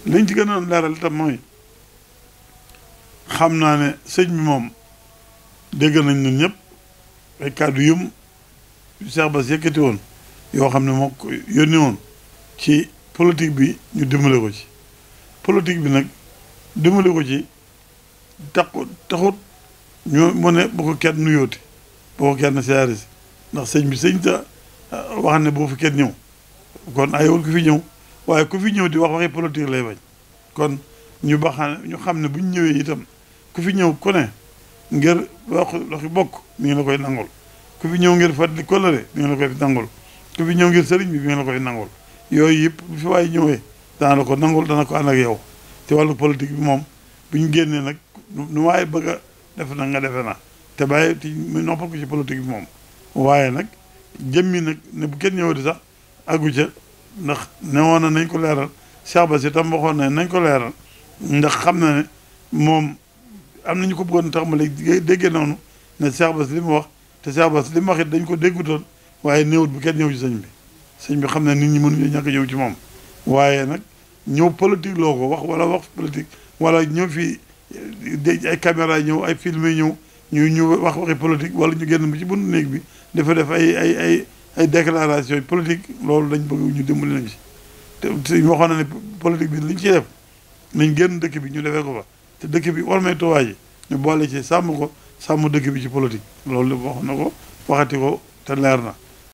liñ ci gën a leeral itam mooy xam naa ne sëñ bi moom dégg nañ ñun ñëpp ay kàddu yum Cheikh Bass yëkkati woon yoo xam ne moo ko yónni woon ci politique bi ñu dimbale ko ci politique bi nag dimbale ko ci taxut ñu mu ne bu ko kenn nuyooti bu ko kenn siyaare si ndax sëñ bi sëñ ta wax ne boo fi kenn ñëw kon ayewul ku fi ñëw waaye ku fi ñëw di wax waxi politique lay bañ kon ñu xam ne bu ñu ñëwee itam ku fi ñëw ku ne ngir waxi bokk mi ngi la koy nangul ku fi ñëw ngir fàttali kóllëre mi ngi la koy nangul ku fi ñëw ngir sëriñ bi mi ngi la koy nangul yooyu yëpp bu fi waaye ñëwee dana la ko nangul dana ko ànd ak yow ci wàllu politique bi moom bu ñu génnee nag nu waaye bëgg a def na nga defe na te bàyyi ti mu noppal ko ci politique bi moom waaye nag jëmmi nag ne bu kenn ñëwati sax aggu ca ndax ne woon na nañ ko leeral Cheikh Bass itam waxoon na nañ ko leeral ndax xam na ne moom am nañu ko bëggoon tax ma léegi déggee noonu ne Cheikh Bass li mu wax te Cheikh Bass li mu wax it dañ ko déggutoon waaye néewut bu kenn ñëw ci sëñ bi xam ne nit ñi mënuñu ñàkk a ñëw ci moom waaye nag ñëw politique loo ko wax politique wala ñëw fii ay caméra ñëw ay film yi ñëw ñu wax waxi politique wala ñu génn bi ci buntu néeg bi dafa def ay déclaration politique loolu dañ bëgg ñu dimbali nañ ci te waxoon na ne politique bi liñ ciy def nañ génn dëkk bi ñu defee ko fa te dëkk bi warmay Tuubaa yi ñu boole ci sàmm ko sàmm dëkk bi ci politique loolu wax na ko waxati ko te leer na